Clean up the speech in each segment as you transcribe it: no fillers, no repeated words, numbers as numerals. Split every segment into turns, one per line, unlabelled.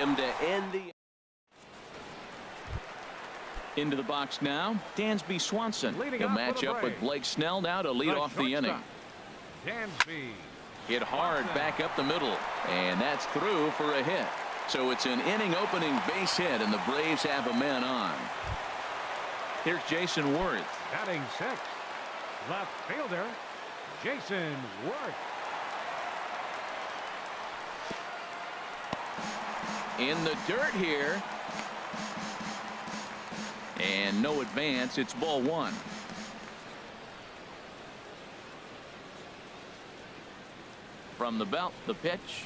him to end the.
Into the box now, Dansby Swanson. He'll match up with Blake Snell now to lead off the inning.
Dansby.
Hit hard back up the middle, and that's through for a hit. So it's an inning-opening base hit, and the Braves have a man on. Here's Jason Worth.
Batting sixth, left fielder, Jason Worth.
In the dirt here. And no advance. It's ball one. From the belt, the pitch.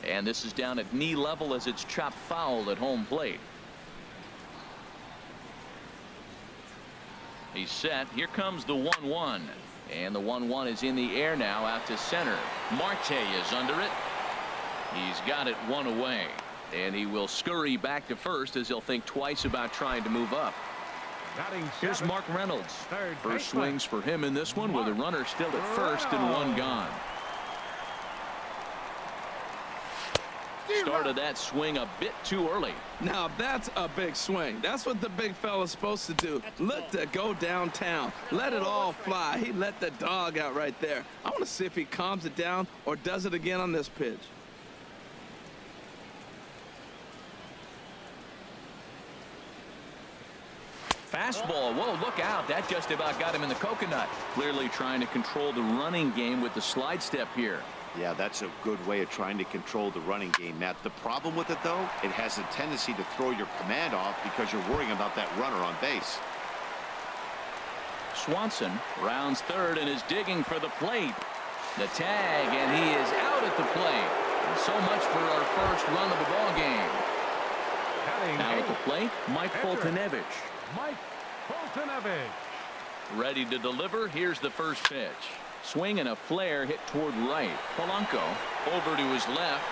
And this is down at knee level as it's chopped foul at home plate. He's set. Here comes the 1-1. And the 1-1 is in the air now out to center. Marte is under it. He's got it one away. And he will scurry back to first as he'll think twice about trying to move up. Here's Mark Reynolds. First swings for him in this one with a runner still at first and one gone. Started that swing a bit too early.
Now that's a big swing. That's what the big fella's supposed to do. Look to go downtown. Let it all fly. He let the dog out right there. I want to see if he calms it down or does it again on this pitch.
Fastball. Whoa, look out. That just about got him in the coconut. Clearly trying to control the running game with the slide step here.
Yeah, that's a good way of trying to control the running game, Matt. The problem with it, though, it has a tendency to throw your command off because you're worrying about that runner on base.
Swanson rounds third and is digging for the plate. The tag, and he is out at the plate. And so much for our first run of the ball game. Now at the plate, Mike Foltynewicz.
Mike Foltynewicz.
Ready to deliver. Here's the first pitch. Swing and a flare hit toward right. Polanco over to his left.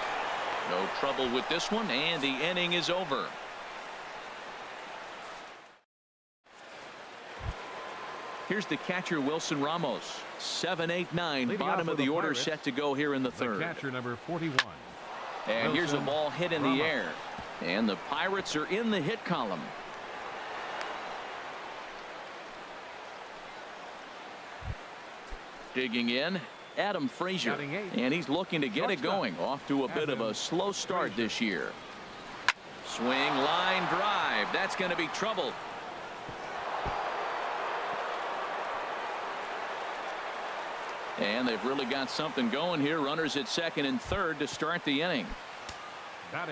No trouble with this one, and the inning is over. Here's the catcher, Wilson Ramos. 7, 8, 9. Bottom of the order set to go here in the third.
Catcher number 41.
And here's a ball hit in the air. And the Pirates are in the hit column. Digging in, Adam Frazier, and he's looking to get it going. Off to a bit of a slow start this year. Swing, line drive. That's going to be trouble. And they've really got something going here. Runners at second and third to start the inning.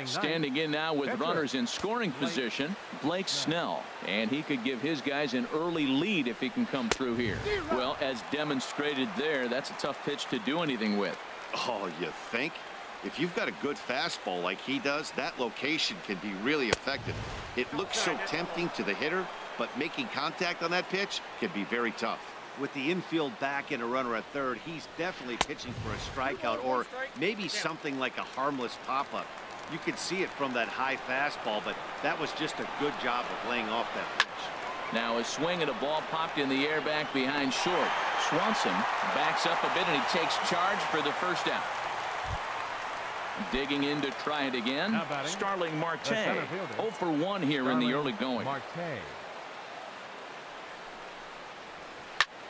Standing in now with runners in scoring position, Blake Snell, and he could give his guys an early lead if he can come through here. Well, as demonstrated there, that's a tough pitch to do anything with.
Oh, you think? If you've got a good fastball like he does, that location can be really effective. It looks so tempting to the hitter, but making contact on that pitch can be very tough. With the infield back and a runner at third, he's definitely pitching for a strikeout or maybe something like a harmless pop-up. You could see it from that high fastball, but that was just a good job of laying off that pitch.
Now a swing and a ball popped in the air back behind short. Swanson backs up a bit and he takes charge for the first out. Digging in to try it again. Starling Marte. 0 for 1 here in the early going.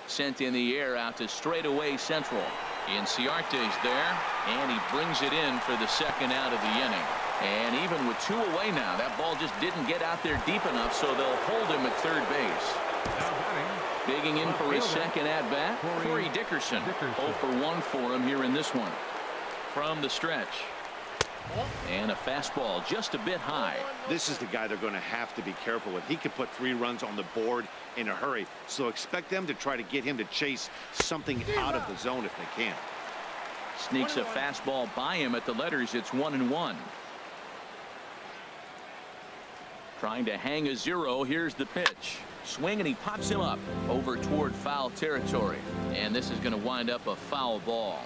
Sent in the air out to straightaway central. Inciarte's there, and he brings it in for the second out of the inning. And even with 2 away now, that ball just didn't get out there deep enough, so they'll hold him at third base. Digging in for his second at-bat, Corey Dickerson. 0 for 1 for him here in this one. From the stretch. And a fastball just a bit high.
This is the guy they're going to have to be careful with. He could put 3 runs on the board in a hurry, so expect them to try to get him to chase something out of the zone if they can.
Sneaks a fastball by him at the letters. It's 1-1. Trying to hang a 0. Here's the pitch. Swing, and he pops him up over toward foul territory. And this is going to wind up a foul ball.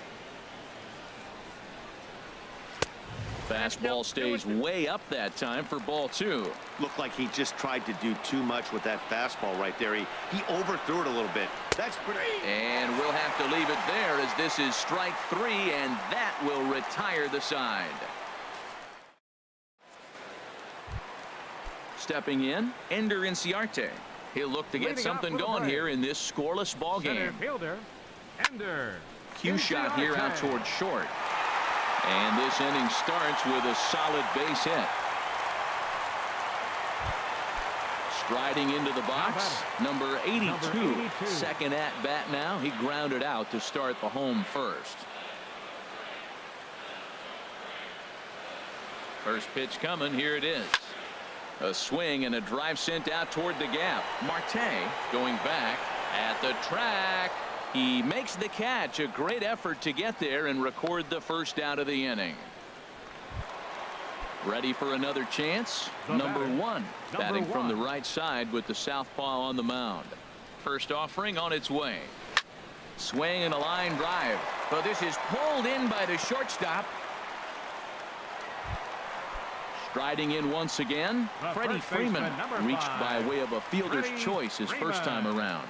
Fastball stays way up that time for ball 2.
Looked like he just tried to do too much with that fastball right there. He overthrew it a little bit. That's pretty.
And we'll have to leave it there as this is strike 3, and that will retire the side. Stepping in, Ender Inciarte. He'll look to get
Leading
something
off for the
going
break.
here in this scoreless ball
Center
game.
fielder, Ender.
Cue shot here out
Inciarte.
toward short. And this inning starts with a solid base hit. Striding into the box, number 82. Second at bat now. He grounded out to start the home first. First pitch coming. Here it is. A swing and a drive sent out toward the gap. Marte going back at the track. He makes the catch. A great effort to get there and record the first out of the inning. Ready for another chance. Number one. Batting from the right side with the southpaw on the mound. First offering on its way. Swing and a line drive. But this is pulled in by the shortstop. Striding in once again, Freddie Freeman reached by way of a fielder's choice his first time around.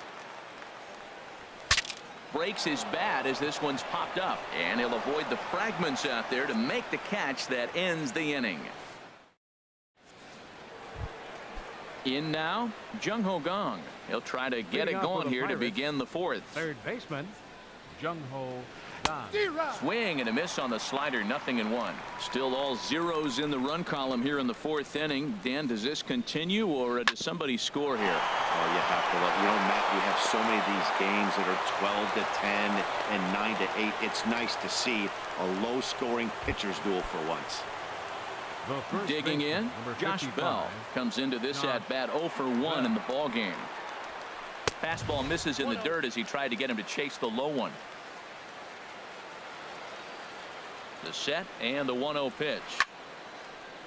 Breaks his bat as this one's popped up, and he'll avoid the fragments out there to make the catch that ends the inning. In now, Jung Ho Gong. He'll try to get it going here to begin the fourth.
Third baseman, Jung Ho Gong.
Swing and a miss on the slider. 0-1. Still all zeros in the run column here in the fourth inning. Dan, does this continue or does somebody score here?
Oh, you have to love. You know, Matt, we have so many of these games that are 12-10 and 9-8. It's nice to see a low-scoring pitcher's duel for once.
Digging in, Josh Bell comes into this at bat 0 for 1 in the ball game. Fastball misses in the dirt as he tried to get him to chase the low one. The set and the 1-0 pitch.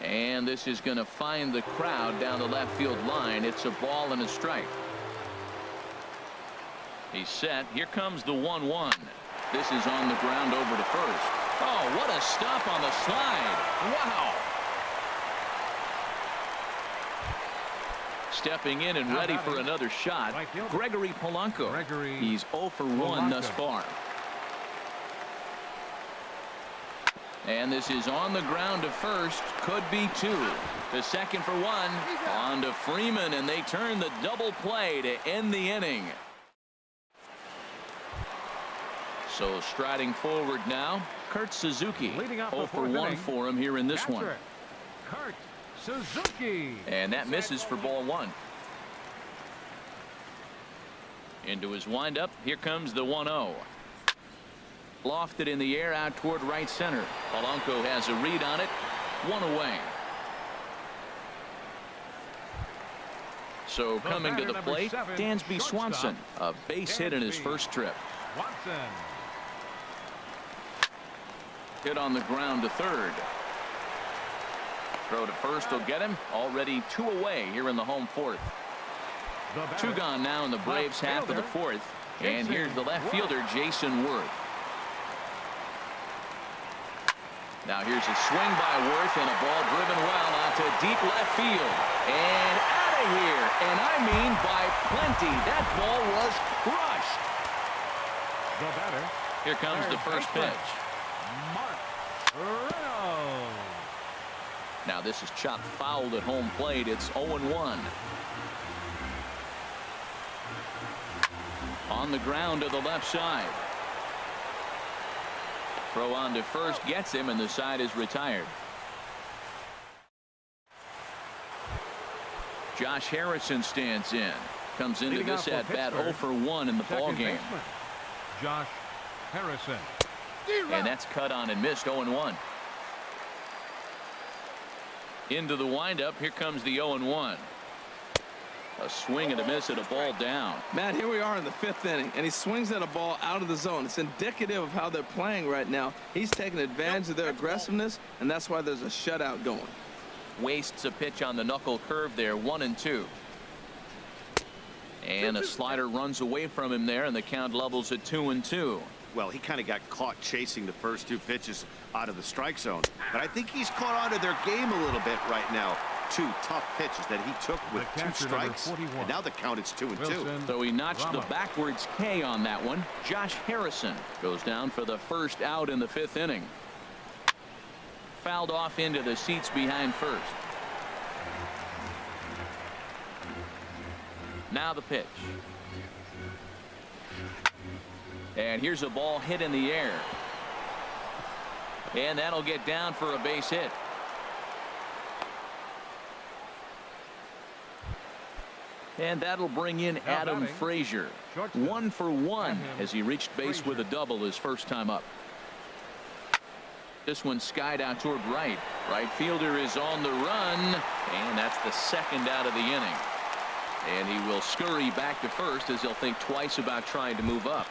And this is going to find the crowd down the left field line. It's a ball and a strike. He's set. Here comes the 1-1. This is on the ground over to first. Oh, what a stop on the slide. Wow. Stepping in and ready for another shot, Gregory Polanco. He's 0 for 1 thus far. And this is on the ground to first. Could be 2. To second for 1. On to Freeman, and they turn the double play to end the inning. So striding forward now, Kurt Suzuki. 0 for 1 for him here in this one.
Kurt Suzuki.
And that misses for ball 1. Into his windup. Here comes the 1-0. Lofted in the air out toward right center. Polanco has a read on it. 1 away. So coming to the plate, Dansby Swanson. A base hit in his first trip.
Swanson.
Hit on the ground to third. Throw to first will get him. Already 2 away here in the home fourth. 2 gone now in the Braves half of the fourth. And here's the left fielder, Jason Worth. Now here's a swing by Worth and a ball driven well out to deep left field. And out of here. And I mean by plenty. That ball was crushed.
The batter.
Here comes the first pitch.
Mark Reynolds.
Now this is chopped fouled at home plate. It's 0-1. On the ground to the left side. Throw on to first gets him, and the side is retired. Josh Harrison stands in. Comes into this at bat 0 for 1 in the ball game.
Josh Harrison.
And that's cut on and missed. 0-1. Into the windup. Here comes the 0-1. A swing and a miss at a ball down.
Matt, here we are in the 5th inning, and he swings at a ball out of the zone. It's indicative of how they're playing right now. He's taking advantage of their aggressiveness, and that's why there's a shutout going.
Wastes a pitch on the knuckle curve there. 1-2. And a slider runs away from him there, and the count levels at 2-2.
Well, he kind of got caught chasing the first 2 pitches out of the strike zone. But I think he's caught on to their game a little bit right now. 2 tough pitches that he took with 2 strikes. And now the count is 2-2.
So he notched the backwards K on that one. Josh Harrison goes down for the first out in the 5th inning. Fouled off into the seats behind first. Now the pitch. And here's a ball hit in the air. And that'll get down for a base hit. And that'll bring in Adam Frazier. 1 for 1 as he reached base with a double his first time up. This one skied out toward right. Right fielder is on the run, and that's the second out of the inning. And he will scurry back to first as he'll think twice about trying to move up.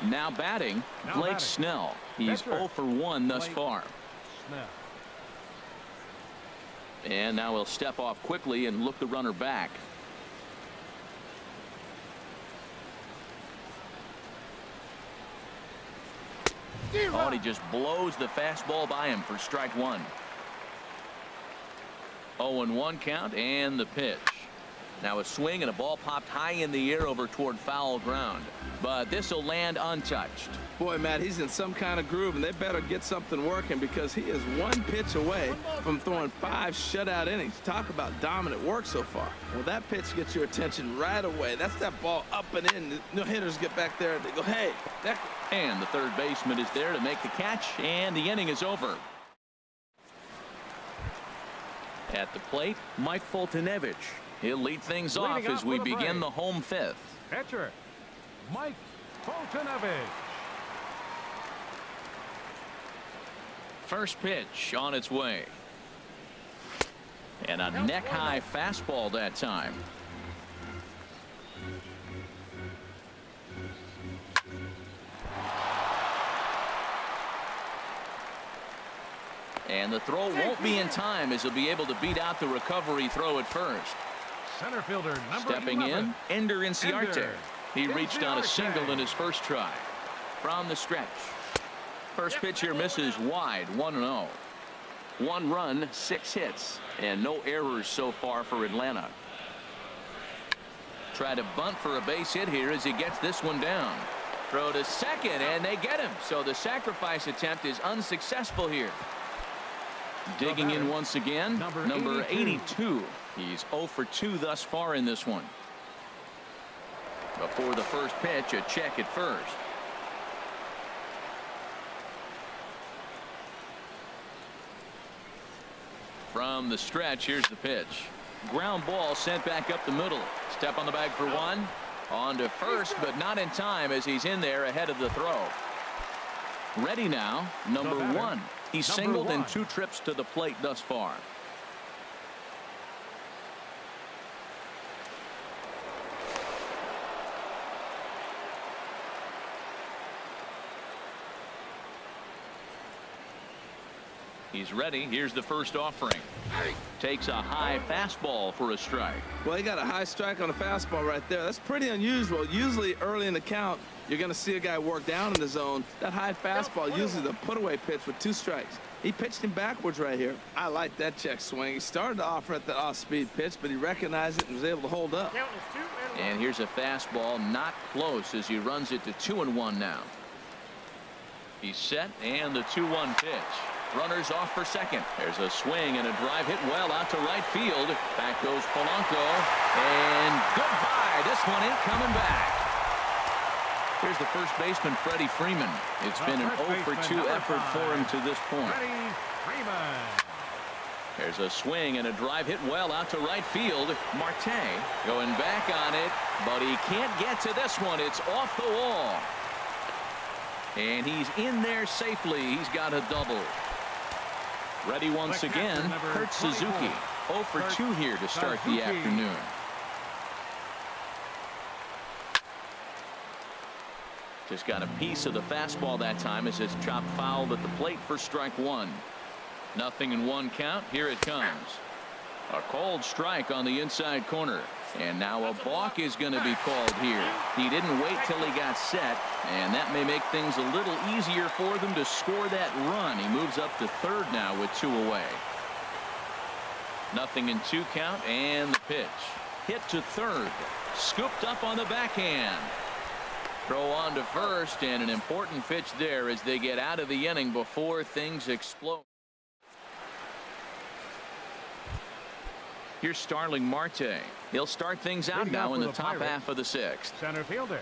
Now batting, Blake Snell. He's 0 for 1 thus far. And now he'll step off quickly and look the runner back. Oh, and he just blows the fastball by him for strike 1. 0-1 count and the pitch. Now a swing and a ball popped high in the air over toward foul ground. But this will land untouched.
Boy, Matt, he's in some kind of groove, and they better get something working because he is 1 pitch away from throwing 5 shutout innings. Talk about dominant work so far. Well, that pitch gets your attention right away. That's that ball up and in. The hitters get back there and they go, hey.
And the third baseman is there to make the catch, and the inning is over. At the plate, Mike Foltynewicz. He'll lead things off as we begin the home fifth.
Pitcher, Mike Foltynewicz.
First pitch on its way. And a neck-high fastball that time. And the throw won't be in time as he'll be able to beat out the recovery throw at first.
Center fielder number
Stepping
11.
in, Ender Inciarte. He reached on a single in his first try. From the stretch. First pitch here misses wide, 1-0. 1 run, 6 hits, and no errors so far for Atlanta. Try to bunt for a base hit here as he gets this one down. Throw to second, and they get him. So the sacrifice attempt is unsuccessful here. Digging in once again, number 82. He's 0 for 2 thus far in this one. Before the first pitch, a check at first. From the stretch, here's the pitch. Ground ball sent back up the middle. Step on the bag for 1. On to first, but not in time as he's in there ahead of the throw. Ready now, number 1. He's singled in 2 trips to the plate thus far. He's ready. Here's the first offering. Takes a high fastball for a strike.
Well, he got a high strike on a fastball right there. That's pretty unusual. Usually early in the count, you're going to see a guy work down in the zone. That high fastball, usually the put-away pitch with 2 strikes. He pitched him backwards right here. I like that check swing. He started to offer at the off-speed pitch, but he recognized it and was able to hold up.
And here's a fastball not close as he runs it to 2-1 now. He's set, and the 2-1 pitch. Runners off for second. There's a swing and a drive hit well out to right field. Back goes Polanco. And goodbye. This one ain't coming back. Here's the first baseman, Freddie Freeman. It's been an 0 for 2 effort for him to this point.
Freddie Freeman.
There's a swing and a drive hit well out to right field. Marte going back on it, but he can't get to this one. It's off the wall. And he's in there safely. He's got a double. Ready once again, Kurt Suzuki. 0 for 2 here to start the afternoon. Just got a piece of the fastball that time as it's chopped foul at the plate for strike 1. 0-1 count. Here it comes. A called strike on the inside corner. And now a balk is going to be called here. He didn't wait till he got set, and that may make things a little easier for them to score that run. He moves up to third now with 2 away. 0-2 count, and the pitch. Hit to third. Scooped up on the backhand. Throw on to first, and an important pitch there as they get out of the inning before things explode. Here's Starling Marte. He'll start things out now in the top half of the sixth.
Center fielder.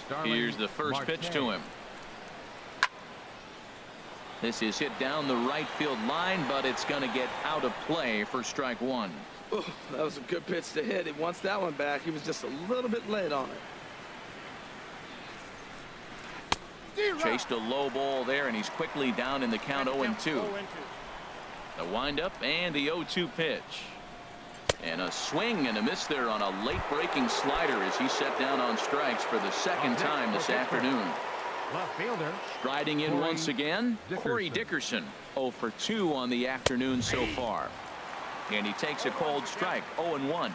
Starling
Here's the first pitch to him. This is hit down the right field line, but it's going to get out of play for strike one.
Ooh, that was a good pitch to hit. He wants that one back. He was just a little bit late on it.
Chased a low ball there, and he's quickly down in the count 0-2. The windup and the 0-2 pitch. And a swing and a miss there on a late breaking slider as he set down on strikes for the second time this afternoon.
Left fielder.
Striding in once again, Corey Dickerson. 0 for 2 on the afternoon so far. And he takes a cold strike, 0-1.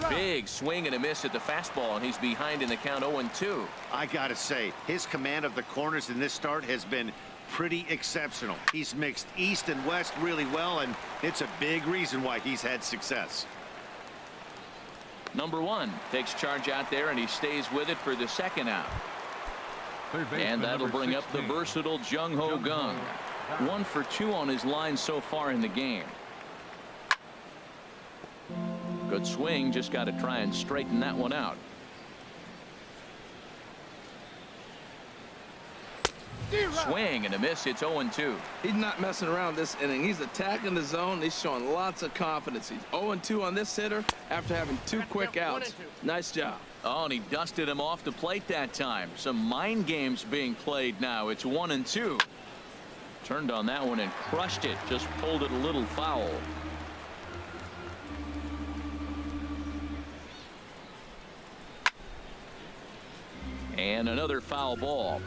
Big swing and a miss at the fastball, and he's behind in the count 0-2.
I gotta say, his command of the corners in this start has been pretty exceptional. He's mixed east and west really well, and it's a big reason why he's had success.
Number 1 takes charge out there, and he stays with it for the second out. And that'll bring up the versatile Jung Ho Kang. 1 for 2 on his line so far in the game. Good swing, just got to try and straighten that one out. Swing and a miss. It's 0-2.
He's not messing around this inning. He's attacking the zone. He's showing lots of confidence. He's 0-2 on this hitter after having 2 quick outs. Nice job.
Oh, and he dusted him off the plate that time. Some mind games being played now. It's 1-2. Turned on that one and crushed it. Just pulled it a little foul. And another foul ball.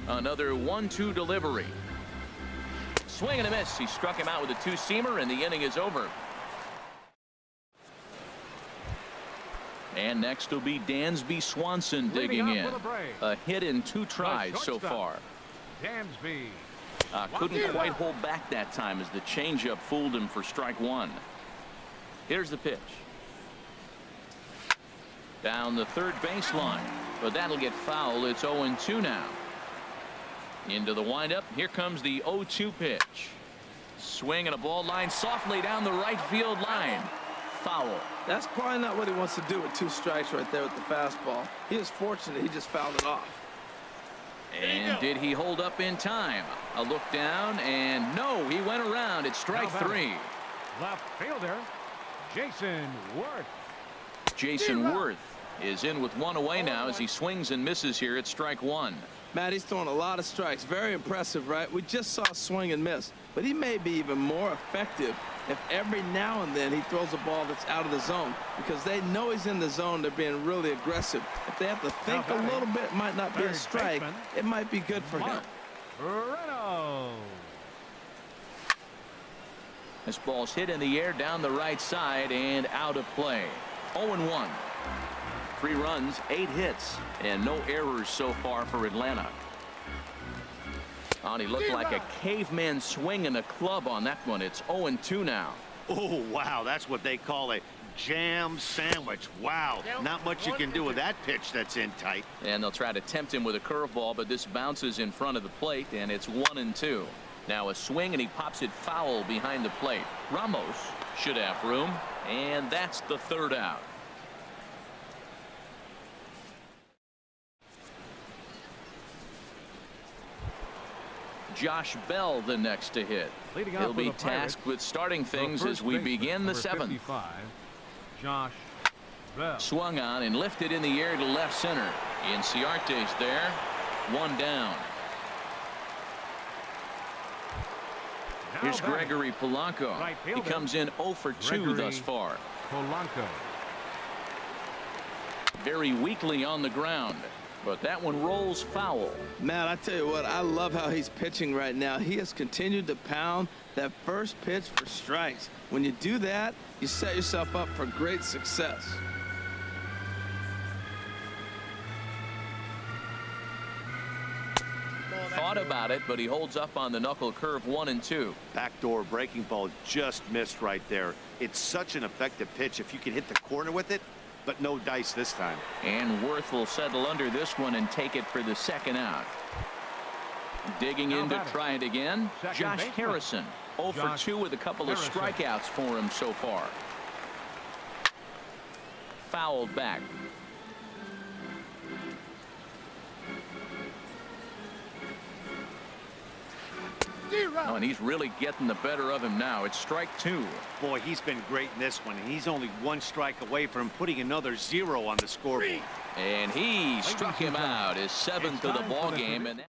Another 1-2 delivery. Swing and a miss. He struck him out with a two-seamer, and the inning is over. And next will be Dansby Swanson digging in. A hit in 2 tries so far.
Dansby.
Couldn't quite hold back that time as the changeup fooled him for strike 1. Here's the pitch. Down the third baseline, but that'll get foul. It's 0-2 now. Into the windup. Here comes the 0-2 pitch. Swing and a ball line softly down the right field line. Foul.
That's probably not what he wants to do with 2 strikes right there with the fastball. He is fortunate he just fouled it off.
And did he hold up in time? A look down, and no, he went around. It's strike 3.
Left fielder, Jason Worth.
Jason Worth is in with 1 away now as he swings and misses here at strike 1.
Matt, he's throwing a lot of strikes. Very impressive, right? We just saw a swing and miss, but he may be even more effective if every now and then he throws a ball that's out of the zone, because they know he's in the zone. They're being really aggressive. If they have to think a little bit, it might not be a strike. It might be good for him.
Reynolds.
This ball's hit in the air down the right side and out of play. 0-1. 3 runs, 8 hits, and no errors so far for Atlanta. Oh, and he looked like a caveman swinging a club on that one. It's 0-2 now.
Oh, wow. That's what they call a jam sandwich. Wow. Not much you can do with that pitch that's in tight.
And they'll try to tempt him with a curveball, but this bounces in front of the plate, and it's 1-2. Now a swing, and he pops it foul behind the plate. Ramos should have room, and that's the third out. Josh Bell the next to hit. He'll be tasked with starting things as we begin the 7th.
Josh Bell.
Swung on and lifted in the air to left center. Inciarte's there. 1 down. Here's Gregory Polanco. He comes in 0 for 2 thus far.
Polanco.
Very weakly on the ground, but that one rolls foul.
Matt, I tell you what, I love how he's pitching right now. He has continued to pound that first pitch for strikes. When you do that, you set yourself up for great success.
Thought about it, but he holds up on the knuckle curve. 1-2.
Backdoor breaking ball just missed right there. It's such an effective pitch if you can hit the corner with it, but no dice this time.
And Worth will settle under this one and take it for the second out. Digging in to try it again.
Second
Josh
baseman.
Harrison. 0 for
Josh
2 with a couple of
Harrison.
strikeouts for him so far. Fouled back. Oh, and he's really getting the better of him now. It's strike 2.
Boy, he's been great in this one, and he's only 1 strike away from putting another 0 on the scoreboard.
And he struck him out. His 7th of the ball game. And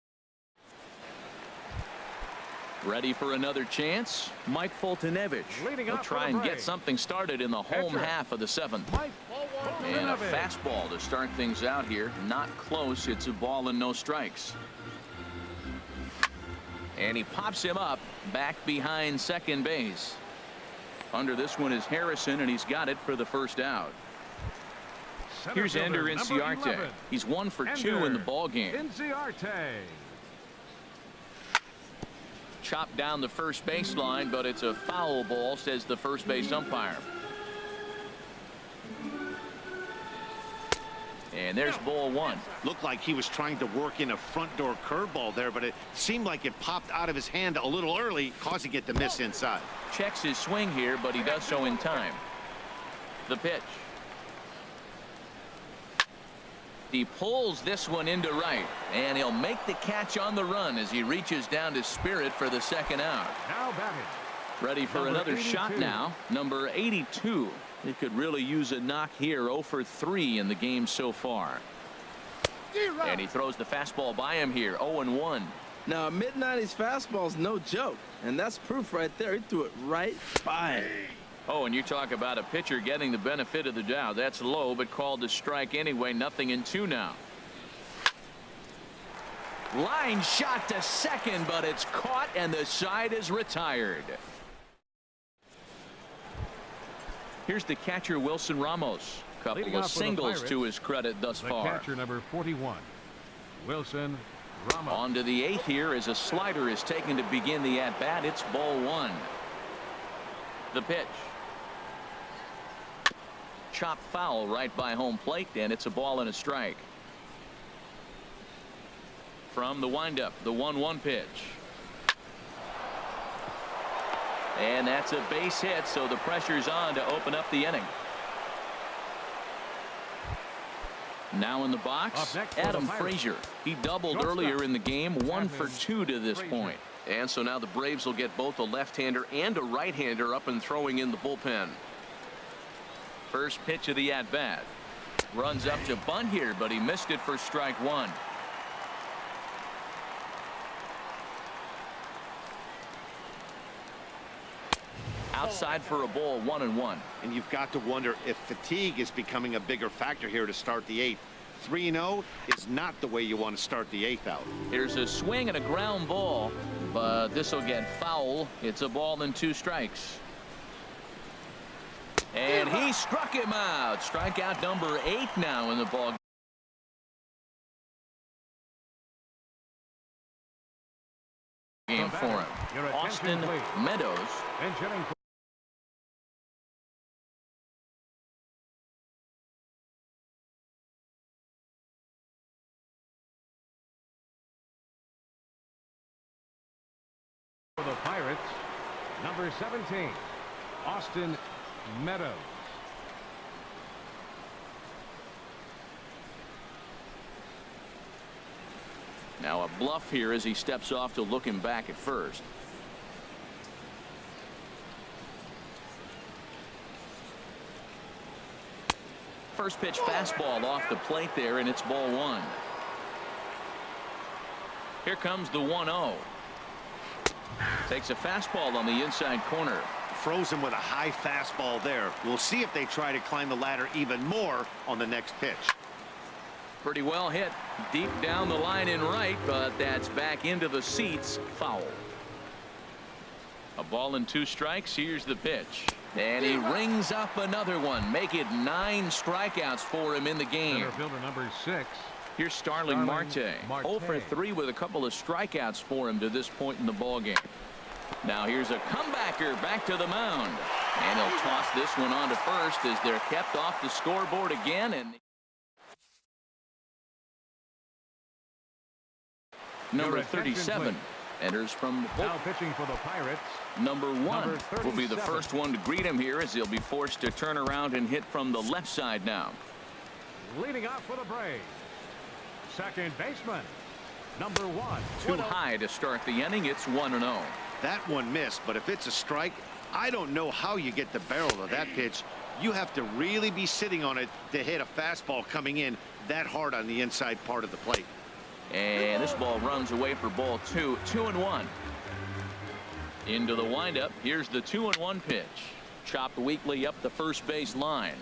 ready for another chance. Mike Foltynewicz.
Leading
He'll
off
try
for the
and get
Braves.
something started in the home
Pitcher.
half of the 7th.
Mike
And a
Foltynewicz.
fastball to start things out here. Not close. It's a ball and no strikes. And he pops him up back behind second base. Under this one is Harrison, and he's got it for the first out.
Center
Here's
fielder,
Ender
number
Inciarte.
11.
He's 1 for 2 in the ball game.
Inciarte.
Chopped down the first baseline, but it's a foul ball, says the first base umpire. And there's ball 1.
Looked like he was trying to work in a front door curveball there, but it seemed like it popped out of his hand a little early, causing it to miss inside.
Checks his swing here, but he does so in time. The pitch. He pulls this one into right, and he'll make the catch on the run as he reaches down to Spirit for the second out.
Now batting.
Ready for
Number
another shot
82.
now. Number 82. He could really use a knock here. 0 for 3 in the game so far. And he throws the fastball by him here. 0-1.
Now, a mid-90s fastball's no joke, and that's proof right there. He threw it right by him.
Oh, and you talk about a pitcher getting the benefit of the doubt. That's low, but called to strike anyway. 0-2 now. Line shot to second, but it's caught, and the side is retired. Here's the catcher, Wilson Ramos. Couple
Leading
of
off for the
singles
Pirates,
to his credit thus
The
far.
catcher, number 41. Wilson Ramos.
On to the 8th here as a slider is taken to begin the at-bat. It's ball 1. The pitch. Chop foul right by home plate, and it's a ball and a strike. From the windup, the 1-1 pitch. And that's a base hit, so the pressure's on to open up the inning. Now in the box,
Up next for the
Adam
Pirates.
Frazier. He doubled
Shortstop.
earlier in the game, 1 for
Adam
2 to this
Frazier.
point. And so now the Braves will get both a left-hander and a right-hander up and throwing in the bullpen. First pitch of the at-bat. Runs up to bunt here, but he missed it for strike 1. Outside for a ball, 1-1.
And you've got to wonder if fatigue is becoming a bigger factor here to start the 8th. 3-0 is not the way you want to start the 8th out.
Here's a swing and a ground ball, but this will get foul. It's a ball and 2 strikes. And he struck him out. Strikeout number 8 now in the ball game for him.
Your attention,
Austin
please.
Meadows.
Entering for the Pirates, number 17, Austin Meadows.
Now a bluff here as he steps off to look him back at first. First pitch fastball off the plate there, and it's ball 1. Here comes the 1-0. Takes a fastball on the inside corner.
Frozen with a high fastball there. We'll see if they try to climb the ladder even more on the next pitch.
Pretty well hit deep down the line in right, but that's back into the seats. Foul. A ball and 2 strikes. Here's the pitch. And he rings up another one. Make it 9 strikeouts for him in the game.
Center fielder number 6.
Here's Starling Marte. 0 for 3 with a couple of strikeouts for him to this point in the ball game. Now here's a comebacker back to the mound. And he'll toss this one on to first as they're kept off the scoreboard again. And Number
Your attention,
37 enters from the
Now pitching for the Pirates.
Number 1
Number
will be the
37.
first one to greet him here, as he'll be forced to turn around and hit from the left side now.
Leading off for the Braves. Second baseman. Number 1.
Too high to start the inning. It's 1-0.
That one missed, but if it's a strike, I don't know how you get the barrel of that pitch. You have to really be sitting on it to hit a fastball coming in that hard on the inside part of the plate.
And this ball runs away for ball 2. 2-1. Into the windup. Here's the 2-1 pitch. Chopped weakly up the first base line.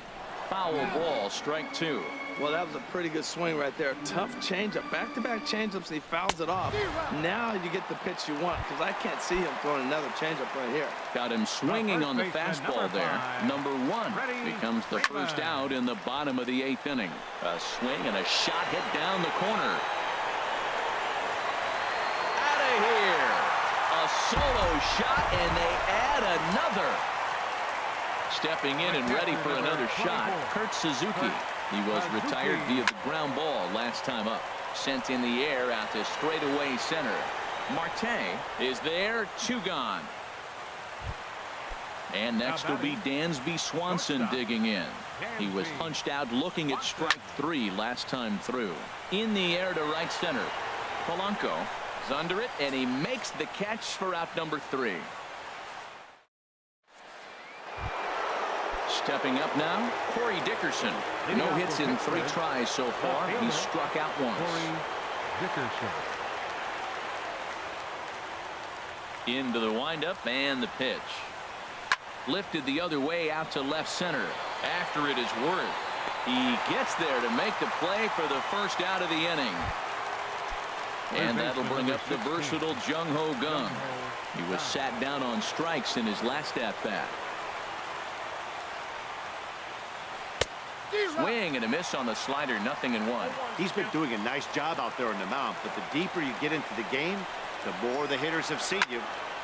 Foul ball, strike 2.
Well, that was a pretty good swing right there. Tough changeup. Back-to-back changeups. He fouls it off. Now you get the pitch you want, because I can't see him throwing another changeup right here.
Got him swinging on the fastball there. Number 1 becomes the first out in the bottom of the 8th inning. A swing and a shot hit down the corner. Out of here. A solo shot, and they add another. Stepping in and ready for another shot, Kurt Suzuki. He was retired via the ground ball last time up. Sent in the air out to straightaway center. Marte is there, 2 gone. And next will be Dansby Swanson digging in. He was punched out looking at strike 3 last time through. In the air to right center. Polanco is under it, and he makes the catch for out number 3. Stepping up now, Corey Dickerson. No hits in 3 tries so far. He's struck out once.
Corey Dickerson.
Into the windup and the pitch. Lifted the other way out to left center. After it is Worth. He gets there to make the play for the first out of the inning. And that'll bring up the versatile Jung Ho Gung. He was sat down on strikes in his last at-bat. Swing and a miss on the slider, 0-1.
He's been doing a nice job out there on the mound, but the deeper you get into the game, the more the hitters have seen you.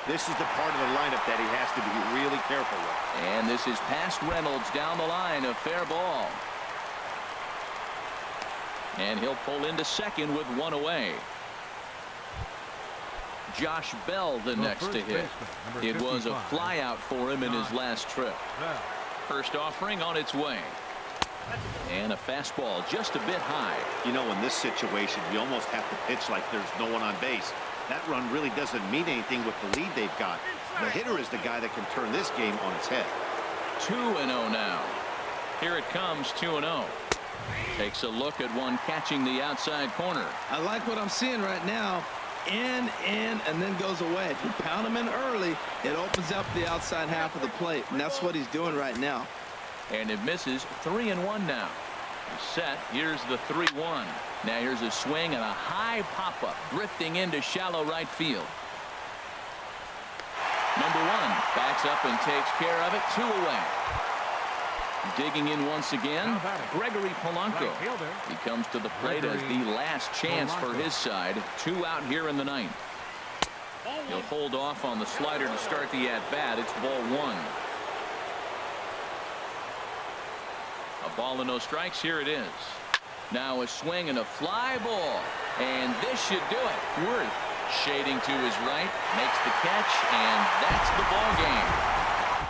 This is the part of the lineup that he has to be really careful with.
And this is past Reynolds down the line, a fair ball. And he'll pull into second with 1 away. Josh Bell the next to hit. It was a fly out for him in his last trip. First offering on its way. And a fastball just a bit high.
You know, in this situation, you almost have to pitch like there's no one on base. That run really doesn't mean anything with the lead they've got. The hitter is the guy that can turn this game on its head.
2-0 now. Here it comes, 2-0. Takes a look at one catching the outside corner.
I like what I'm seeing right now. In, and then goes away. If you pound him in early, it opens up the outside half of the plate, and that's what he's doing right now.
And it misses. 3-1 now. Set. Here's the 3-1. Now here's a swing and a high pop-up drifting into shallow right field. Number 1 backs up and takes care of it. 2 away. Digging in once again, Gregory Polanco. He comes to the plate as the last chance for his side. 2 out here in the 9th. He'll hold off on the slider to start the at-bat. It's ball 1. A ball and no strikes. Here it is. Now a swing and a fly ball. And this should do it. Worth shading to his right. Makes the catch. And that's the ball game.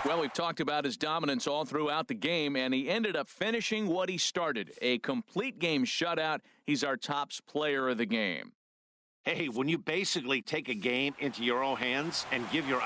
Well, we've talked about his dominance all throughout the game, and he ended up finishing what he started. A complete game shutout. He's our top player of the game.
Hey, when you basically take a game into your own hands and give your